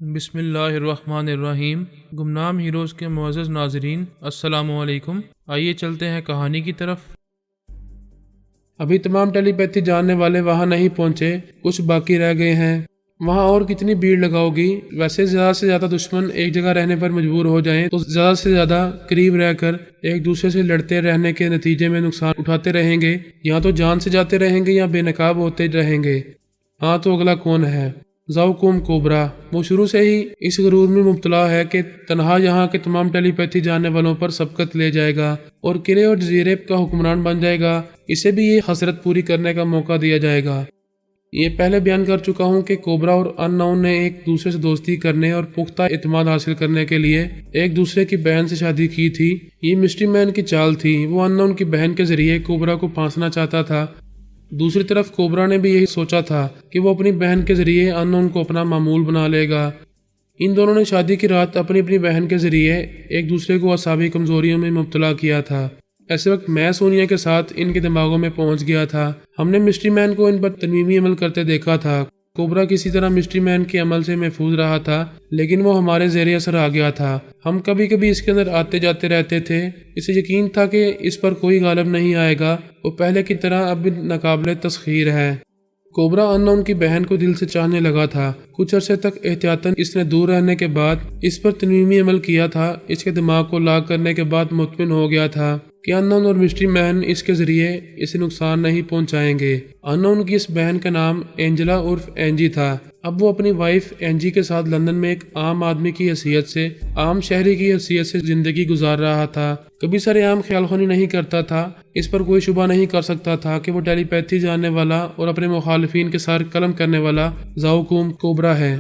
بسم اللہ الرحمن الرحیم۔ گمنام ہیروز کے معزز ناظرین، السلام علیکم۔ آئیے چلتے ہیں کہانی کی طرف۔ ابھی تمام ٹیلی پیتھی جاننے والے وہاں نہیں پہنچے، کچھ باقی رہ گئے ہیں۔ وہاں اور کتنی بھیڑ لگاؤ گی؟ ویسے زیادہ سے زیادہ دشمن ایک جگہ رہنے پر مجبور ہو جائیں تو زیادہ سے زیادہ قریب رہ کر ایک دوسرے سے لڑتے رہنے کے نتیجے میں نقصان اٹھاتے رہیں گے، یا تو جان سے جاتے رہیں گے یا بے نقاب ہوتے رہیں گے۔ ہاں تو اگلا کون ہے؟ زاؤکوم کوبرا۔ وہ شروع سے ہی اس غرور میں مبتلا ہے کہ تنہا یہاں کے تمام ٹیلی پیتھی جاننے والوں پر سبقت لے جائے گا اور قلعے اور جزیرے کا حکمران بن جائے گا۔ اسے بھی یہ حسرت پوری کرنے کا موقع دیا جائے گا۔ یہ پہلے بیان کر چکا ہوں کہ کوبرا اور ان نون نے ایک دوسرے سے دوستی کرنے اور پختہ اعتماد حاصل کرنے کے لیے ایک دوسرے کی بہن سے شادی کی تھی۔ یہ مسٹری مین کی چال تھی۔ وہ ان نون کی بہن کے ذریعے کوبرا کو پھانسنا چاہتا تھا۔ دوسری طرف کوبرا نے بھی یہی سوچا تھا کہ وہ اپنی بہن کے ذریعے ان نون کو اپنا معمول بنا لے گا۔ ان دونوں نے شادی کی رات اپنی بہن کے ذریعے ایک دوسرے کو اعصابی کمزوریوں میں مبتلا کیا تھا۔ ایسے وقت میں سونیا کے ساتھ ان کے دماغوں میں پہنچ گیا تھا۔ ہم نے مسٹری مین کو ان پر تنویمی عمل کرتے دیکھا تھا۔ کوبرا کسی طرح مسٹری مین کے عمل سے محفوظ رہا تھا، لیکن وہ ہمارے زیر اثر آ گیا تھا۔ ہم کبھی کبھی اس کے اندر آتے جاتے رہتے تھے۔ اسے یقین تھا کہ اس پر کوئی غالب نہیں آئے گا۔ وہ پہلے کی طرح اب بھی ناقابل تسخیر ہے۔ کوبرا ان نون کی بہن کو دل سے چاہنے لگا تھا۔ کچھ عرصے تک احتیاطاً اس نے دور رہنے کے بعد اس پر تنویمی عمل کیا تھا۔ اس کے دماغ کو لاک کرنے کے بعد مطمئن ہو گیا تھا کہ ان نون اور مسٹری مین اس کے ذریعے اسے نقصان نہیں پہنچائیں گے۔ ان نون کی اس بہن کا نام اینجلا عرف اینجی تھا۔ اب وہ اپنی وائف اینجی کے ساتھ لندن میں ایک عام آدمی کی حیثیت سے، عام شہری کی حیثیت سے زندگی گزار رہا تھا۔ کبھی سر عام خیال خونی نہیں کرتا تھا۔ اس پر کوئی شبہ نہیں کر سکتا تھا کہ وہ ٹیلی پیتھی جاننے والا اور اپنے مخالفین کے ساتھ قلم کرنے والا زاؤکوم کوبرا ہے۔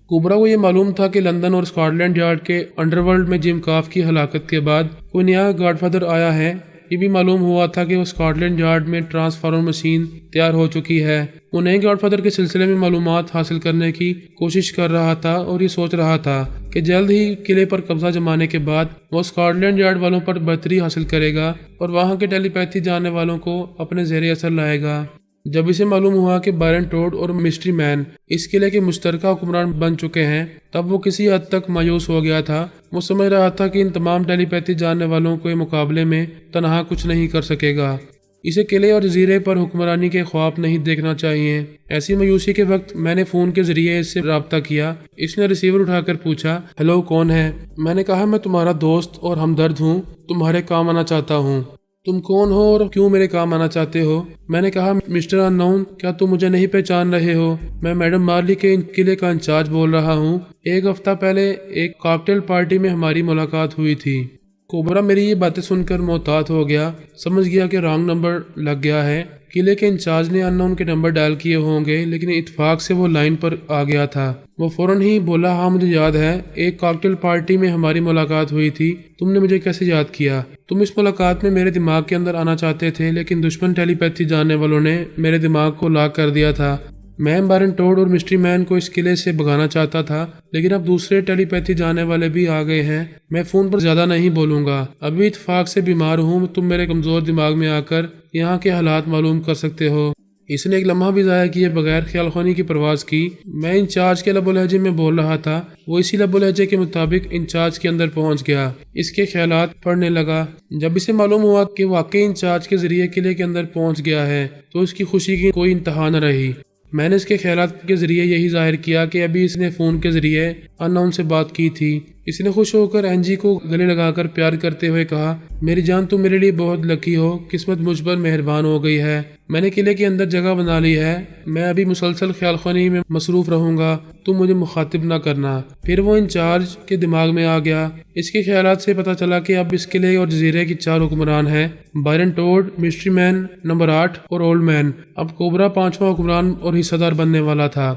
کوبرا کو یہ معلوم تھا کہ لندن اور اسکاٹ یارڈ کے انڈر ورلڈ میں جم کاف کی ہلاکت کے بعد کوئی نیا گاڈ فادر آیا ہے۔ یہ بھی معلوم ہوا تھا کہ وہ اسکاٹ یارڈ میں ٹرانسفارمر مشین تیار ہو چکی ہے۔ وہ نئے گاڈ فادر کے سلسلے میں معلومات حاصل کرنے کی کوشش کر رہا تھا اور یہ سوچ رہا تھا کہ جلد ہی قلعے پر قبضہ جمانے کے بعد وہ اسکاٹ یارڈ والوں پر برتری حاصل کرے گا اور وہاں کے ٹیلی پیتھی جاننے والوں کو اپنے زیر اثر لائے گا۔ جب اسے معلوم ہوا کہ بائرن ٹوڈ اور مسٹری مین اس قلعے کے مشترکہ حکمران بن چکے ہیں، تب وہ کسی حد تک مایوس ہو گیا تھا۔ وہ سمجھ رہا تھا کہ ان تمام ٹیلی پیتھی جاننے والوں کے مقابلے میں تنہا کچھ نہیں کر سکے گا۔ اسے قلعے اور جزیرے پر حکمرانی کے خواب نہیں دیکھنا چاہیے۔ ایسی مایوسی کے وقت میں نے فون کے ذریعے اس سے رابطہ کیا۔ اس نے ریسیور اٹھا کر پوچھا، ہیلو، کون ہے؟ میں نے کہا، میں تمہارا دوست اور ہمدرد ہوں، تمہارے کام آنا چاہتا ہوں۔ تم کون ہو اور کیوں میرے کام آنا چاہتے ہو؟ میں نے کہا، مسٹر ان نون، کیا تم مجھے نہیں پہچان رہے ہو؟ میں میڈم مارلی کے قلعے کا انچارج بول رہا ہوں۔ ایک ہفتہ پہلے ایک کاکٹیل پارٹی میں ہماری ملاقات ہوئی تھی۔ کوبرا میری یہ باتیں سن کر محتاط ہو گیا، سمجھ گیا کہ رانگ نمبر لگ گیا ہے۔ قلعے کے انچارج نے ان نون کے نمبر ڈائل کیے ہوں گے، لیکن اتفاق سے وہ لائن پر آ گیا تھا۔ وہ فوراً ہی بولا، ہاں مجھے یاد ہے، ایک کاکٹیل پارٹی میں ہماری ملاقات ہوئی تھی۔ تم نے مجھے کیسے یاد کیا؟ تم اس ملاقات میں میرے دماغ کے اندر آنا چاہتے تھے، لیکن دشمن ٹیلی پیتھی جاننے والوں نے میرے دماغ کو لاک کر دیا تھا۔ میں بائرن ٹوڈ اور مسٹری مین کو اس قلعے سے بھگانا چاہتا تھا، لیکن اب دوسرے ٹیلی پیتھی جاننے والے بھی آ گئے ہیں۔ میں فون پر زیادہ نہیں بولوں گا، ابھی اتفاق سے بیمار ہوں۔ تم میرے کمزور دماغ میں آ کر یہاں کے حالات معلوم کر سکتے ہو۔ اس نے ایک لمحہ بھی ضائع کیے بغیر خیال خونی کی پرواز کی۔ میں انچارج کے لب و لہجے میں بول رہا تھا۔ وہ اسی لب و لہجے کے مطابق انچارج کے اندر پہنچ گیا۔ اس کے خیالات پڑھنے لگا۔ جب اسے معلوم ہوا کہ واقعی انچارج کے ذریعے قلعے کے اندر پہنچ گیا ہے تو اس کی خوشی کی کوئی انتہا نہ رہی۔ میں نے اس کے خیالات کے ذریعے یہی ظاہر کیا کہ ابھی اس نے فون کے ذریعے ان نون سے بات کی تھی۔ اس نے خوش ہو کر اینجی کو گلے لگا کر پیار کرتے ہوئے کہا، میری جان، تم میرے لیے بہت لکی ہو، قسمت مجھ پر مہربان ہو گئی ہے۔ میں نے قلعے کے اندر جگہ بنا لی ہے۔ میں ابھی مسلسل خیال خونی میں مصروف رہوں گا، تم مجھے مخاطب نہ کرنا۔ پھر وہ انچارج کے دماغ میں آ گیا۔ اس کے خیالات سے پتہ چلا کہ اب اس قلعے اور جزیرے کی 4 حکمران ہیں، بائرن ٹوڈ، مسٹری مین نمبر 8 اور اولڈ مین۔ اب کوبرا 5واں حکمران اور حصہ دار بننے والا تھا۔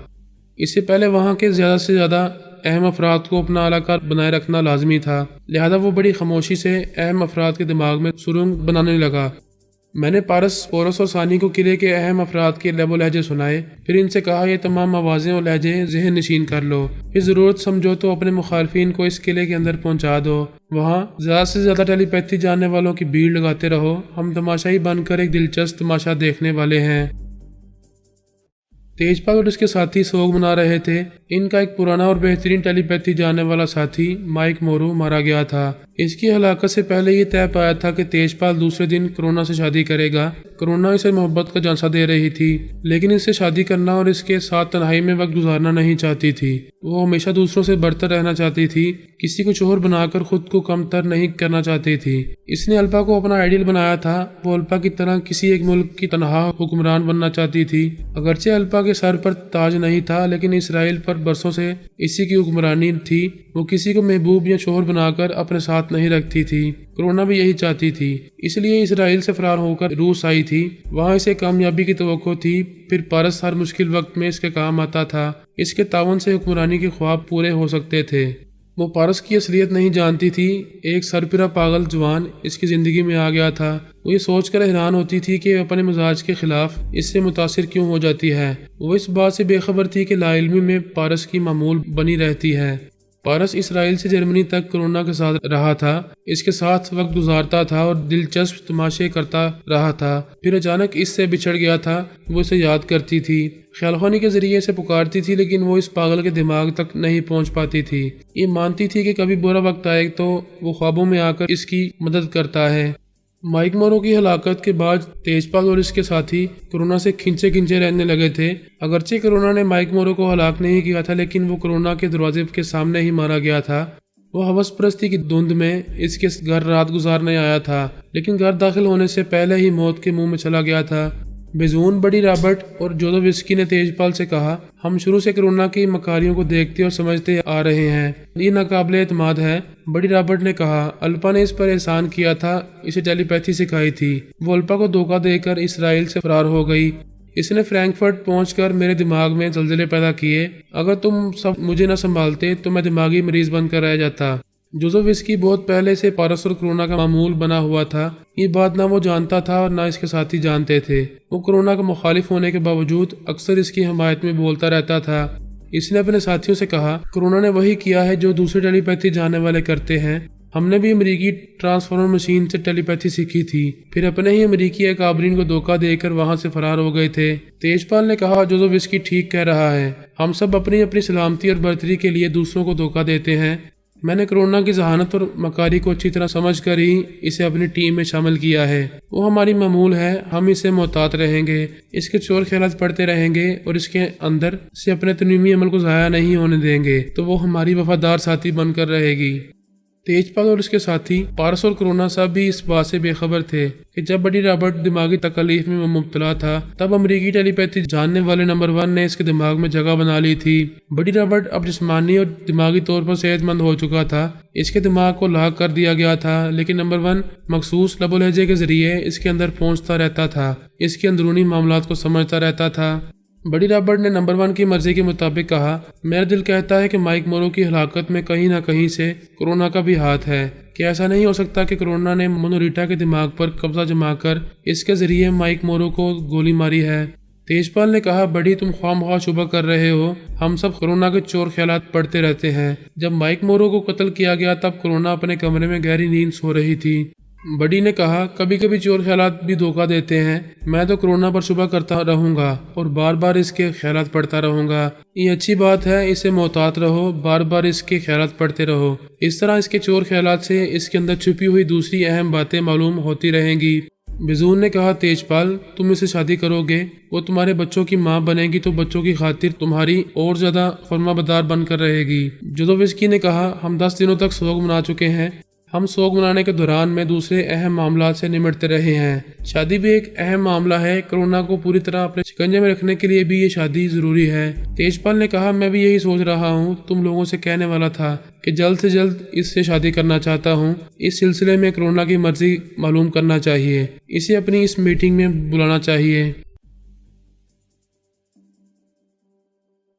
اس سے پہلے وہاں کے زیادہ سے زیادہ اہم افراد کو اپنا علاقہ بنائے رکھنا لازمی تھا، لہذا وہ بڑی خاموشی سے اہم افراد کے دماغ میں سرنگ بنانے لگا۔ میں نے پارس، پورس اور ثانی کو قلعے کے اہم افراد کے لب و لہجے سنائے، پھر ان سے کہا، یہ تمام آوازیں اور لہجے ذہن نشین کر لو، پھر ضرورت سمجھو تو اپنے مخالفین کو اس قلعے کے اندر پہنچا دو۔ وہاں زیادہ سے زیادہ ٹیلی پیتھی جاننے والوں کی بھیڑ لگاتے رہو۔ ہم تماشائی بن کر ایک دلچسپ تماشا دیکھنے والے ہیں۔ तेजपाल और उसके साथी सोग मना रहे थे। इनका एक पुराना और बेहतरीन टेलीपैथी जानने वाला साथी माइक मोरो मारा गया था। इसकी हलाकत से पहले ये तय पाया था कि तेजपाल दूसरे दिन कोरोना से शादी करेगा। कोरोना इसे मोहब्बत का झांसा दे रही थी, लेकिन इससे शादी करना और इसके साथ तन्हाई में वक्त गुजारना नहीं चाहती थी। वो हमेशा दूसरों से बढ़कर रहना चाहती थी, किसी को चोर बनाकर खुद को कमतर नहीं करना चाहती थी। इसने अल्पा को अपना आइडियल बनाया था। वो अल्पा की तरह किसी एक मुल्क की तनहा हुक्मरान बनना चाहती थी। अगरचे अल्पा के सर पर ताज नहीं था, लेकिन इसराइल पर बरसों से इसी की हुक्मरानी थी। वो किसी को महबूब या शोहर बनाकर अपने साथ नहीं रखती थी। कोरोना भी यही चाहती थी, इसलिए इसराइल से फरार होकर रूस आई थी। वहाँ इसे कामयाबी की तवक्को थी। फिर पारस हर मुश्किल वक्त में इसके काम आता था। इसके तावन से हुक्मरानी के ख्वाब पूरे हो सकते थे। वो पारस की असलियत नहीं जानती थी। एक सरपिरा पागल जवान इसकी जिंदगी में आ गया था। वो ये सोचकर हैरान होती थी कि अपने मिजाज के खिलाफ इससे मुतासिर क्यों हो जाती है। वो इस बात से बेखबर थी कि लाइल्मी में पारस की मामूल बनी रहती है। पारस इसराइल से जर्मनी तक कोरोना के साथ रहा था, इसके साथ वक्त गुजारता था और दिलचस्प तमाशे करता रहा था। फिर अचानक इससे बिछड़ गया था। वो इसे याद करती थी, ख्यालखानी के जरिए इसे पुकारती थी, लेकिन वो इस पागल के दिमाग तक नहीं पहुंच पाती थी। ये मानती थी कि कभी बुरा वक्त आए तो वो ख्वाबों में आकर इसकी मदद करता है। माइक मोरो की हलाकत के बाद तेजपाल और इसके साथी कोरोना से खिंचे खिंचे रहने लगे थे। अगरचे कोरोना ने माइक मोरो को हलाक नहीं किया था, लेकिन वो कोरोना के दरवाजे के सामने ही मारा गया था। वो हवस परस्ती की धुंध में इसके घर रात गुजारने आया था, लेकिन घर दाखिल होने से पहले ही मौत के मुंह में चला गया था। बेजून, बड़ी रॉबर्ट और जोदोविस्की ने तेजपाल से कहा, हम शुरू से कोरोना की मकारियों को देखते और समझते आ रहे हैं, ये नाकाबिले एतमाद है। बड़ी रॉबर्ट ने कहा, अल्पा ने इस पर एहसान किया था, इसे टेलीपैथी सिखाई थी। वो अल्पा को धोखा देकर इसराइल से फरार हो गई। इसने फ्रैंकफर्ट पहुंचकर मेरे दिमाग में जल्जले पैदा किए। अगर तुम सब मुझे न संभालते तो मैं दिमागी मरीज बनकर रह जाता। जोजोविस्की बहुत पहले से पारस और कोरोना का मामूल बना हुआ था। ये बात ना वो जानता था और ना इसके साथी जानते थे। वो कोरोना का मुखालिफ होने के बावजूद अक्सर इसकी हमायत में बोलता रहता था। इसने अपने साथियों से कहा, कोरोना ने वही किया है जो दूसरे टेलीपैथी जानने वाले करते हैं। हमने भी अमेरिकी ट्रांसफॉर्मर मशीन से टेलीपैथी सीखी थी, फिर अपने ही अमेरिकी अकाबरीन को धोखा देकर वहां से फरार हो गए थे। तेजपाल ने कहा, जोजोविस्की ठीक कह रहा है, हम सब अपनी अपनी सलामती और बर्तरी के लिए दूसरों को धोखा देते हैं। मैंने कोरोना की जहानत और मकारी को अच्छी तरह समझकर ही इसे अपनी टीम में शामिल किया है। वो हमारी मामूल है, हम इसे मोहतात रहेंगे, इसके चोर ख्यालात पढ़ते रहेंगे और इसके अंदर से अपने तनीमी अमल को ज़ाया नहीं होने देंगे, तो वो हमारी वफादार साथी बनकर रहेगी। तेजपाल और उसके साथी पारस और कोरोना सब भी इस बात से बेखबर थे कि जब बड़ी रॉबर्ट दिमागी तकलीफ में मुब्तला था, तब अमेरिकी टेलीपैथी जानने वाले नंबर 1 ने इसके दिमाग में जगह बना ली थी। बड़ी रॉबर्ट अब जिस्मानी और दिमागी तौर पर सेहतमंद हो चुका था। इसके दिमाग को लाक कर दिया गया था, लेकिन नंबर 1 मखसूस लबो लहजे के जरिए इसके अंदर पहुंचता रहता था, इसके अंदरूनी मामलात को समझता रहता था। बड़ी रॉबर्ट ने नंबर 1 की मर्जी के मुताबिक कहा, मेरा दिल कहता है कि माइक मोरो की हलाकत में कहीं ना कहीं से कोरोना का भी हाथ है। कि ऐसा नहीं हो सकता कि कोरोना ने मोनोरिटा के दिमाग पर कब्जा जमाकर इसके जरिए माइक मोरो को गोली मारी है। तेजपाल ने कहा, बड़ी तुम ख्वामख्वाह शुबा कर रहे हो, हम सब कोरोना के चोर ख्यालात पढ़ते रहते हैं। जब माइक मोरो को कत्ल किया गया तब कोरोना अपने कमरे में गहरी नींद सो रही थी। बड़ी ने कहा, कभी कभी चोर ख्यालात भी धोखा देते हैं। मैं तो कोरोना पर शुबा करता रहूंगा और बार बार इसके ख्यालात पढ़ता रहूंगा। ये अच्छी बात है, इसे मोहतात रहो, बार बार इसके ख्यालात पढ़ते रहो। इस तरह इसके चोर ख्यालात से इसके अंदर छुपी हुई दूसरी अहम बातें मालूम होती रहेंगी। बिजून ने कहा, तेजपाल तुम इससे शादी करोगे, वो तुम्हारे बच्चों की माँ बनेगी तो बच्चों की खातिर तुम्हारी और ज्यादा फरमाबरदार बनकर रहेगी। जोदोविस्की ने कहा, हम 10 दिनों तक सोग मना चुके हैं। हम सोग मनाने के दौरान में दूसरे अहम मामला से निमटते रहे हैं। शादी भी एक अहम मामला है। कोरोना को पूरी तरह अपने शिकंजे में रखने के लिए भी ये शादी जरूरी है। तेजपाल ने कहा, मैं भी यही सोच रहा हूँ, तुम लोगों से कहने वाला था कि जल्द से जल्द इससे शादी करना चाहता हूँ। इस सिलसिले में कोरोना की मर्जी मालूम करना चाहिए, इसे अपनी इस मीटिंग में बुलाना चाहिए।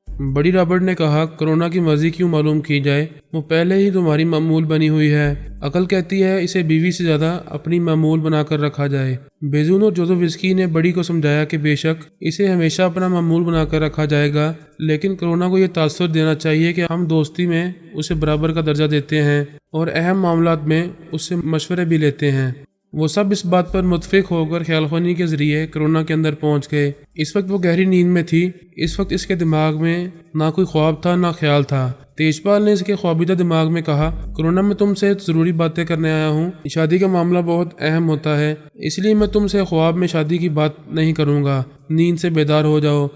बड़ी रॉबर्ट ने कहा, कोरोना की मर्जी क्यों मालूम की जाए, वो पहले ही तुम्हारी मामूल बनी हुई है। अकल कहती है इसे बीवी से ज्यादा अपनी मामूल बनाकर रखा जाए। बेजून और जोजोविस्की ने बड़ी को समझाया कि बेशक इसे हमेशा अपना मामूल बनाकर रखा जाएगा, लेकिन कोरोना को यह तासुर देना चाहिए कि हम दोस्ती में उसे बराबर का दर्जा देते हैं और अहम मामलात में उससे मशवरे भी लेते हैं। وہ سب اس بات پر متفق ہو کر خیال خوانی کے ذریعے کرونا کے اندر پہنچ گئے۔ اس وقت وہ گہری نیند میں تھی۔ اس وقت اس کے دماغ میں نہ کوئی خواب تھا نہ خیال تھا۔ تیجپال نے اس کے خوابیدہ دماغ میں کہا، کرونا میں تم سے ضروری باتیں کرنے آیا ہوں۔ شادی کا معاملہ بہت اہم ہوتا ہے، اس لیے میں تم سے خواب میں شادی کی بات نہیں کروں گا۔ نیند سے بیدار ہو جاؤ،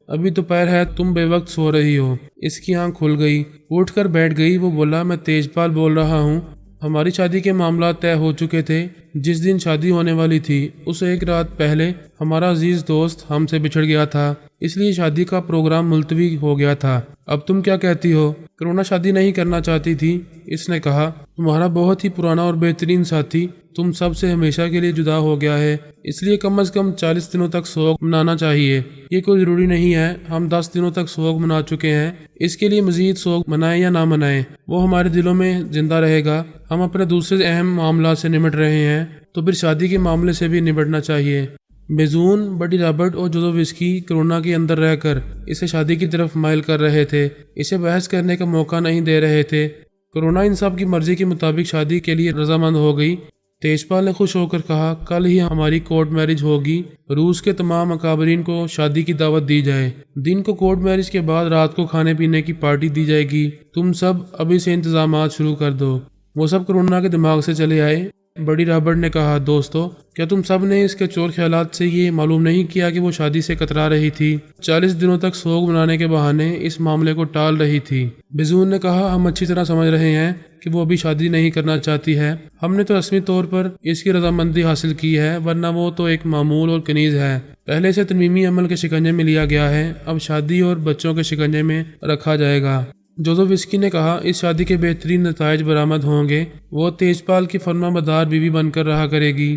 ابھی دوپہر ہے، تم بے وقت سو رہی ہو۔ اس کی آنکھ کھل گئی، اٹھ کر بیٹھ گئی۔ وہ بولا، میں تیجپال بول رہا ہوں۔ ہماری شادی کے معاملات طے ہو چکے تھے۔ جس دن شادی ہونے والی تھی اس ایک رات پہلے ہمارا عزیز دوست ہم سے بچھڑ گیا تھا، اس لیے شادی کا پروگرام ملتوی ہو گیا تھا۔ اب تم کیا کہتی ہو؟ کرونا شادی نہیں کرنا چاہتی تھی۔ اس نے کہا، تمہارا بہت ہی پرانا اور بہترین ساتھی تم سب سے ہمیشہ کے لیے جدا ہو گیا ہے، اس لیے کم از کم 40 دنوں تک سوگ منانا چاہیے۔ یہ کوئی ضروری نہیں ہے، ہم 10 دنوں تک سوگ منا چکے ہیں، اس کے لیے مزید سوگ منائیں یا نہ منائیں وہ ہمارے دلوں میں زندہ رہے گا۔ ہم اپنے دوسرے اہم معاملات سے نمٹ رہے ہیں تو پھر شادی کے معاملے سے بھی نمٹنا چاہیے۔ بیزون، بڈی رابرٹ اور جوزوفسکی کرونا کے اندر رہ کر اسے شادی کی طرف مائل کر رہے تھے، اسے بحث کرنے کا موقع نہیں دے رہے تھے۔ کرونا ان سب کی مرضی کے مطابق شادی کے لیے رضامند ہو گئی۔ تیجپال نے خوش ہو کر کہا، کل ہی ہماری کورٹ میرج ہوگی۔ روس کے تمام اکابرین کو شادی کی دعوت دی جائے۔ دن کو کورٹ میرج کے بعد رات کو کھانے پینے کی پارٹی دی جائے گی۔ تم سب ابھی سے انتظامات شروع کر دو۔ وہ سب کرونا کے دماغ سے چلے آئے۔ بڑی رابرٹ نے کہا، دوستو، کیا تم سب نے اس کے چور خیالات سے یہ معلوم نہیں کیا کہ وہ شادی سے کترا رہی تھی؟ 40 دنوں تک سوگ منانے کے بہانے اس معاملے کو ٹال رہی تھی۔ بیزون نے کہا، ہم اچھی طرح سمجھ رہے ہیں کہ وہ ابھی شادی نہیں کرنا چاہتی ہے۔ ہم نے تو رسمی طور پر اس کی رضامندی حاصل کی ہے، ورنہ وہ تو ایک معمول اور کنیز ہے۔ پہلے سے ترمیمی عمل کے شکنجے میں لیا گیا ہے، اب شادی اور بچوں کے شکنجے میں رکھا جائے گا۔ جوزوفسکی نے کہا، اس شادی کے بہترین نتائج برآمد ہوں گے، وہ تیجپال کی فرما بردار بیوی بن کر رہا کرے گی۔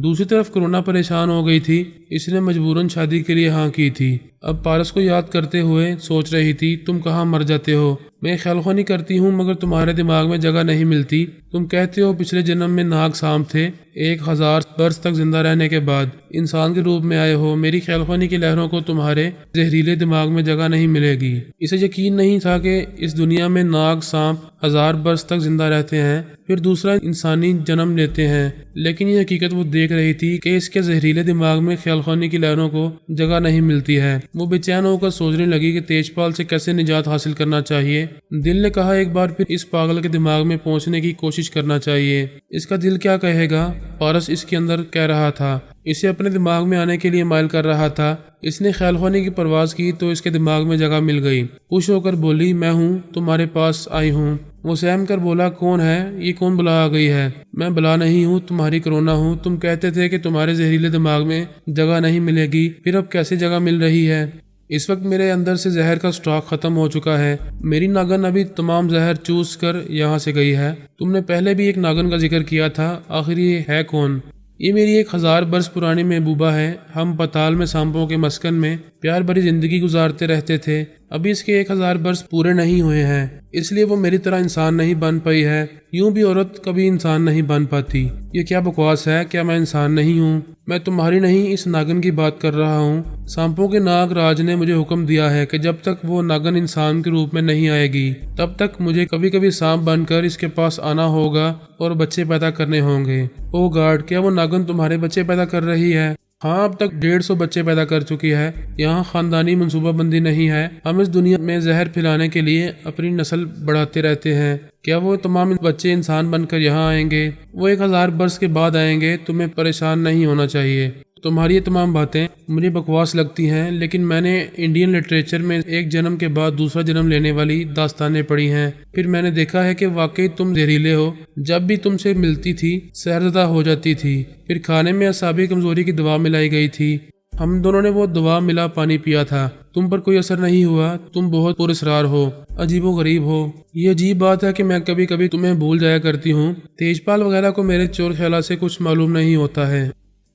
دوسری طرف کرونا پریشان ہو گئی تھی، اس نے مجبوراً شادی کے لیے ہاں کی تھی۔ اب پارس کو یاد کرتے ہوئے سوچ رہی تھی، تم کہاں مر جاتے ہو؟ میں خیال خوانی کرتی ہوں مگر تمہارے دماغ میں جگہ نہیں ملتی۔ تم کہتے ہو پچھلے جنم میں ناگ سانپ تھے، 1000 برس تک زندہ رہنے کے بعد انسان کے روپ میں آئے ہو۔ میری خیال خوانی کی لہروں کو تمہارے زہریلے دماغ میں جگہ نہیں ملے گی۔ اسے یقین نہیں تھا کہ اس دنیا میں ناگ سانپ 1000 برس تک زندہ رہتے ہیں، پھر دوسرا انسانی جنم لیتے ہیں، لیکن یہ حقیقت وہ دیکھ رہی تھی کہ اس کے زہریلے دماغ میں خیال خوانی کی لہروں کو جگہ نہیں ملتی ہے۔ وہ بے چین ہو کر سوچنے لگی کہ تیجپال سے کیسے نجات حاصل کرنا چاہیے۔ دل نے کہا، ایک بار پھر اس پاگل کے دماغ میں پہنچنے کی کوشش کرنا چاہیے۔ اس کا دل کیا کہے گا؟ پارس اس کے اندر کہہ رہا تھا، اسے اپنے دماغ میں آنے کے لیے مائل کر رہا تھا۔ اس نے خیال خوانی کی پرواز کی تو اس کے دماغ میں جگہ مل گئی۔ خوش ہو کر بولی، میں ہوں، تمہارے پاس آئی ہوں۔ وہ سہم کر بولا، کون ہے یہ؟ کون بلا آ گئی ہے؟ میں بلا نہیں ہوں، تمہاری کرونا ہوں۔ تم کہتے تھے کہ تمہارے زہریلے دماغ میں جگہ نہیں ملے گی، پھر اب کیسے جگہ مل رہی ہے؟ اس وقت میرے اندر سے زہر کا سٹاک ختم ہو چکا ہے۔ میری ناگن ابھی تمام زہر چوس کر یہاں سے گئی ہے۔ تم نے پہلے بھی ایک ناگن کا ذکر کیا تھا، آخر یہ ہے کون؟ یہ میری 1000 برس پرانی محبوبہ ہے۔ ہم پتال میں سانپوں کے مسکن میں پیار بھری زندگی گزارتے رہتے تھے۔ ابھی اس کے 1000 برس پورے نہیں ہوئے ہیں، اس لیے وہ میری طرح انسان نہیں بن پائی ہے۔ یوں بھی عورت کبھی انسان نہیں بن پاتی۔ یہ کیا بکواس ہے؟ کیا میں انسان نہیں ہوں؟ میں تمہاری نہیں، اس ناگن کی بات کر رہا ہوں۔ سانپوں کے ناگ راج نے مجھے حکم دیا ہے کہ جب تک وہ ناگن انسان کے روپ میں نہیں آئے گی تب تک مجھے کبھی کبھی سانپ بن کر اس کے پاس آنا ہوگا اور بچے پیدا کرنے ہوں گے۔ او گاڈ، کیا وہ ناگن تمہارے بچے پیدا کر رہی ہے؟ ہاں، اب تک 150 بچے پیدا کر چکی ہے۔ یہاں خاندانی منصوبہ بندی نہیں ہے، ہم اس دنیا میں زہر پھیلانے کے لیے اپنی نسل بڑھاتے رہتے ہیں۔ کیا وہ تمام بچے انسان بن کر یہاں آئیں گے؟ وہ 1000 برس کے بعد آئیں گے۔ تمہیں پریشان نہیں ہونا چاہیے۔ تمہاری یہ تمام باتیں مجھے بکواس لگتی ہیں، لیکن میں نے انڈین لٹریچر میں ایک جنم کے بعد دوسرا جنم لینے والی داستانیں پڑھی ہیں۔ پھر میں نے دیکھا ہے کہ واقعی تم زہریلے ہو۔ جب بھی تم سے ملتی تھی سحرزدہ ہو جاتی تھی، پھر کھانے میں اعصابی کمزوری کی دوا ملائی گئی تھی۔ ہم دونوں نے وہ دوا ملا پانی پیا تھا، تم پر کوئی اثر نہیں ہوا۔ تم بہت پراسرار ہو، عجیب و غریب ہو۔ یہ عجیب بات ہے کہ میں کبھی کبھی تمہیں بھول جایا کرتی ہوں۔ تیجپال وغیرہ کو میرے چور خیالات سے کچھ معلوم نہیں ہوتا ہے۔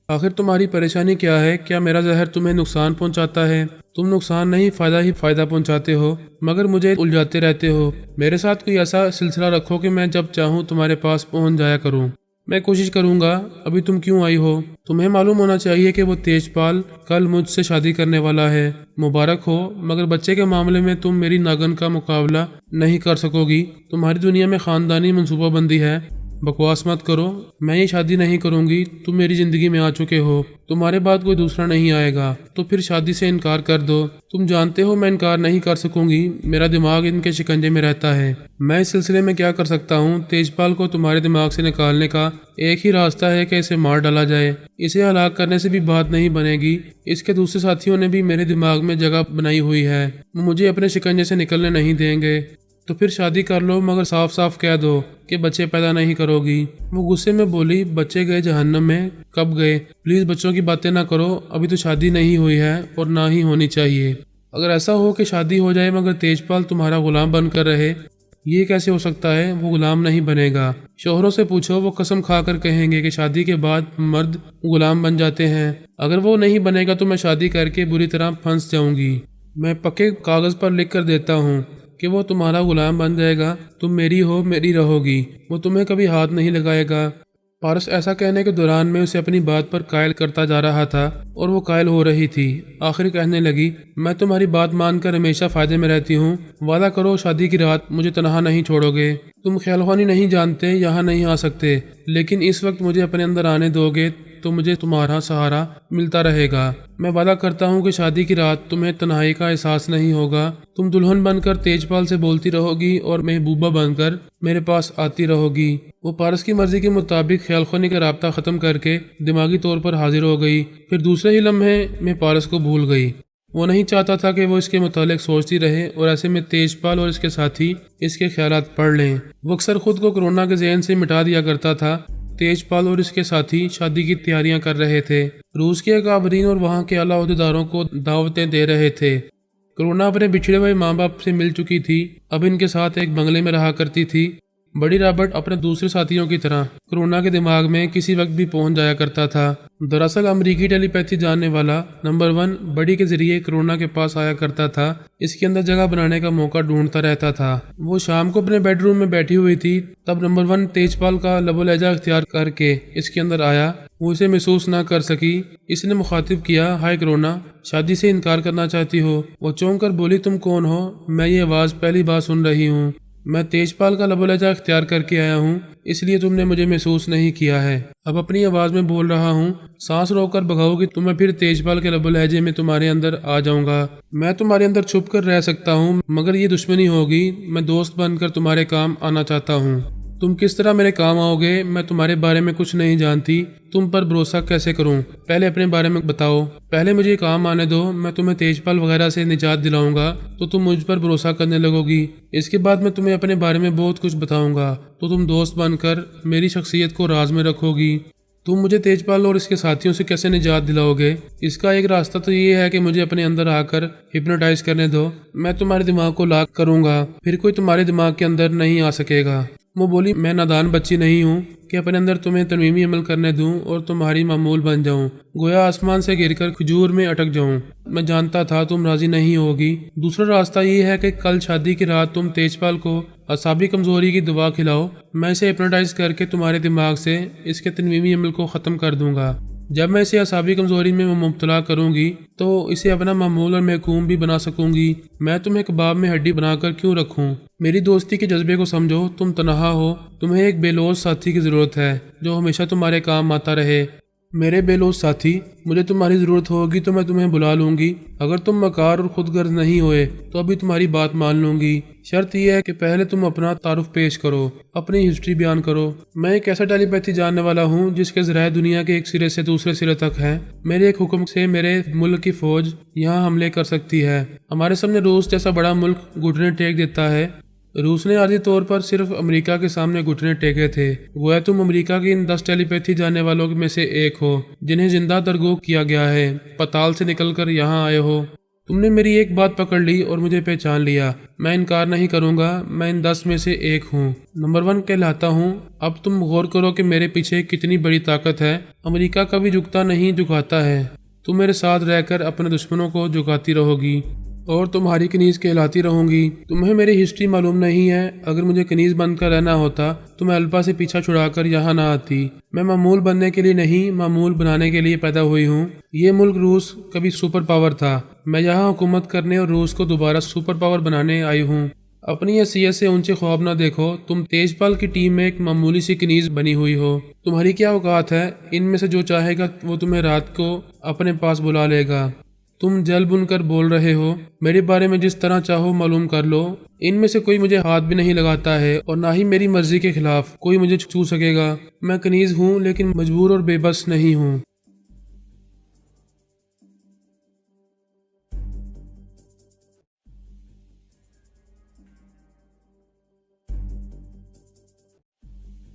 آخر تمہاری پریشانی کیا ہے؟ کیا میرا زہر تمہیں نقصان پہنچاتا ہے؟ تم نقصان نہیں فائدہ ہی فائدہ پہنچاتے ہو، مگر مجھے الجھاتے رہتے ہو۔ میرے ساتھ کوئی ایسا سلسلہ رکھو کہ میں جب چاہوں تمہارے پاس پہنچ جایا کروں۔ میں کوشش کروں گا۔ ابھی تم کیوں آئی ہو؟ تمہیں معلوم ہونا چاہیے کہ وہ تیجپال کل مجھ سے شادی کرنے والا ہے۔ مبارک ہو، مگر بچے کے معاملے میں تم میری ناگن کا مقابلہ نہیں کر سکو گی۔ تمہاری دنیا میں خاندانی منصوبہ بندی ہے، बकवास मत करो, मैं ये शादी नहीं करूँगी, तुम मेरी ज़िंदगी में आ चुके हो, तुम्हारे बाद कोई दूसरा नहीं आएगा, तो फिर शादी से इनकार कर दो। तुम जानते हो मैं इनकार नहीं कर सकूंगी, मेरा दिमाग इनके शिकंजे में रहता है। मैं इस सिलसिले में क्या कर सकता हूँ? तेजपाल को तुम्हारे दिमाग से निकालने का एक ही रास्ता है कि इसे मार डाला जाए। इसे हलाक करने से भी बात नहीं बनेगी। इसके दूसरे साथियों ने भी मेरे दिमाग में जगह बनाई हुई है, वो मुझे अपने शिकंजे से निकलने नहीं देंगे। तो फिर शादी कर लो, मगर साफ साफ कह दो कि बच्चे पैदा नहीं करोगी। वो गुस्से में बोली, बच्चे गए जहन्नम में, कब गए? प्लीज़ बच्चों की बातें ना करो, अभी तो शादी नहीं हुई है और ना ही होनी चाहिए। अगर ऐसा हो कि शादी हो जाए मगर तेजपाल तुम्हारा गुलाम बनकर रहे, ये कैसे हो सकता है? वो गुलाम नहीं बनेगा। शोहरों से पूछो, वो कसम खाकर कहेंगे कि शादी के बाद मर्द गुलाम बन जाते हैं। अगर वो नहीं बनेगा तो मैं शादी करके बुरी तरह फंस जाऊंगी। मैं पक्के कागज़ पर लिख कर देता हूँ कि वो तुम्हारा गुलाम बन जाएगा, तुम मेरी हो, मेरी रहोगी, वो तुम्हें कभी हाथ नहीं लगाएगा। पारस ऐसा कहने के दौरान मैं उसे अपनी बात पर कायल करता जा रहा था और वो कायल हो रही थी। आखिर कहने लगी, मैं तुम्हारी बात मानकर हमेशा फ़ायदे में रहती हूँ। वादा करो शादी की रात मुझे तनहा नहीं छोड़ोगे। तुम ख्यालखानी नहीं जानते, यहाँ नहीं आ सकते, लेकिन इस वक्त मुझे अपने अंदर आने दोगे तो मुझे तुम्हारा सहारा मिलता रहेगा। मैं वादा करता हूँ कि शादी की रात तुम्हें तन्हाई का एहसास नहीं होगा। तुम दुल्हन बनकर तेजपाल से बोलती रहोगी और महबूबा बनकर मेरे पास आती रहोगी। वो पारस की मर्जी के मुताबिक ख्यालखानी का राब्ता ख़त्म करके दिमागी तौर पर हाजिर हो गई। फिर दूसरे ही लम्हे में पारस को भूल गई। वो नहीं चाहता था कि वो इसके मुतालिक सोचती रहे और ऐसे में तेजपाल और इसके साथी इसके ख्यालात पढ़ लें। वो अक्सर खुद को कोरोना के ज़हन से मिटा दिया करता था। तेजपाल और इसके साथी शादी की तैयारियां कर रहे थे। रूस के अकाबरीन और वहां के आला ओहदेदारों को दावतें दे रहे थे। कोरोना अपने बिछड़े हुए माँ बाप से मिल चुकी थी, अब इनके साथ एक बंगले में रहा करती थी। बड़ी रॉबर्ट अपने दूसरे साथियों की तरह कोरोना के दिमाग में किसी वक्त भी पहुंच जाया करता था। दरअसल अमेरिकी टेलीपैथी जानने वाला नंबर 1 बड़ी के जरिए कोरोना के पास आया करता था। इसके अंदर जगह बनाने का मौका ढूंढता रहता था। वो शाम को अपने बेडरूम में बैठी हुई थी, तब नंबर 1 तेजपाल का लबो लहजा इख्तियार करके इसके अंदर आया। वो इसे महसूस ना कर सकी। इसने मुखातिब किया, हाय कोरोना, शादी से इनकार करना चाहती हो? वो चौंक कर बोली, तुम कौन हो? मैं ये आवाज़ पहली बार सुन रही हूँ। मैं तेजपाल का लबो लहजा इख्तियार करके आया हूँ, इसलिए तुमने मुझे महसूस नहीं किया है। अब अपनी आवाज़ में बोल रहा हूँ, सांस रोककर भगाओगी तो मैं फिर तेजपाल के लबो लहजे में तुम्हारे अंदर आ जाऊंगा। मैं तुम्हारे अंदर छुप कर रह सकता हूँ, मगर ये दुश्मनी होगी। मैं दोस्त बनकर तुम्हारे काम आना चाहता हूँ। तुम किस तरह मेरे काम आओगे? मैं तुम्हारे बारे में कुछ नहीं जानती, तुम पर भरोसा कैसे करूं? पहले अपने बारे में बताओ। पहले मुझे काम आने दो, मैं तुम्हें तेजपाल वगैरह से निजात दिलाऊंगा तो तुम मुझ पर भरोसा करने लगोगी। इसके बाद मैं तुम्हें अपने बारे में बहुत कुछ बताऊंगा तो तुम दोस्त बनकर मेरी शख्सियत को राज में रखोगी। तुम मुझे तेजपाल और इसके साथियों से कैसे निजात दिलाओगे? इसका एक रास्ता तो ये है कि मुझे अपने अंदर आकर हिप्नोटाइज करने दो। मैं तुम्हारे दिमाग को लॉक करूंगा, फिर कोई तुम्हारे दिमाग के अंदर नहीं आ सकेगा। वो बोली, मैं नादान बच्ची नहीं हूँ कि अपने अंदर तुम्हें तनवीमी अमल करने दूं और तुम्हारी मामूल बन जाऊं, गोया आसमान से गिरकर खजूर में अटक जाऊं। मैं जानता था तुम राजी नहीं होगी। दूसरा रास्ता ये है कि कल शादी की रात तुम तेजपाल को असाबी कमजोरी की दवा खिलाओ। मैं इसे हिप्नोटाइज करके तुम्हारे दिमाग से इसके तनवीमी अमल को ख़त्म कर दूंगा। जब मैं इसे असाबी कमजोरी में मुब्तला करूंगी तो इसे अपना मामूल और महकूम भी बना सकूंगी। मैं तुम्हें कबाब में हड्डी बनाकर क्यों रखूं? मेरी दोस्ती के जज्बे को समझो। तुम तनहा हो, तुम्हें एक बेलौस साथी की ज़रूरत है जो हमेशा तुम्हारे काम आता रहे। मेरे बेलौस साथी, मुझे तुम्हारी ज़रूरत होगी तो मैं तुम्हें बुला लूँगी। अगर तुम मकार और खुदगर्ज नहीं हुए तो अभी तुम्हारी बात मान लूँगी। शर्त यह है कि पहले तुम अपना तारुफ पेश करो, अपनी हिस्ट्री बयान करो। मैं एक ऐसा टेलीपैथी जानने वाला हूँ जिसके ज़राए दुनिया के एक सिरे से दूसरे सिरे तक है। मेरे एक हुक्म से मेरे मुल्क की फ़ौज यहाँ हमले कर सकती है। हमारे सामने रूस जैसा बड़ा मुल्क घुटने टेक देता है। रूस ने आर्जी तौर पर सिर्फ अमेरिका के सामने घुटने टेके थे। गोया तुम अमेरिका के इन 10 टेलीपैथी जानने वालों में से एक हो जिन्हें जिंदा दरगो किया गया है। पताल से निकलकर यहाँ आए हो। तुमने मेरी एक बात पकड़ ली और मुझे पहचान लिया। मैं इनकार नहीं करूँगा, मैं इन 10 में से एक हूँ, नंबर 1 कहलाता हूँ। अब तुम गौर करो कि मेरे पीछे कितनी बड़ी ताकत है। अमेरिका कभी झुकता नहीं, झुकाता है। तुम मेरे साथ रहकर अपने दुश्मनों को झुकाती रहोगी और तुम्हारी कनीज कहलाती रहूंगी। तुम्हें मेरी हिस्ट्री मालूम नहीं है। अगर मुझे कनीज बनकर रहना होता तो मैं अल्पा से पीछा छुड़ाकर यहाँ ना आती। मैं मामूल बनने के लिए नहीं, मामूल बनाने के लिए पैदा हुई हूँ। ये मुल्क रूस कभी सुपर पावर था। मैं यहाँ हुकूमत करने और रूस को दोबारा सुपर पावर बनाने आई हूँ। اپنی حیثیت سے اونچے خواب نہ دیکھو، تم تیج پال کی ٹیم میں ایک معمولی سی کنیز بنی ہوئی ہو، تمہاری کیا اوقات ہے؟ ان میں سے جو چاہے گا وہ تمہیں رات کو اپنے پاس بلا لے گا۔ تم جل بن کر بول رہے ہو، میرے بارے میں جس طرح چاہو معلوم کر لو، ان میں سے کوئی مجھے ہاتھ بھی نہیں لگاتا ہے اور نہ ہی میری مرضی کے خلاف کوئی مجھے چھو سکے گا۔ میں کنیز ہوں لیکن مجبور اور بے بس نہیں ہوں۔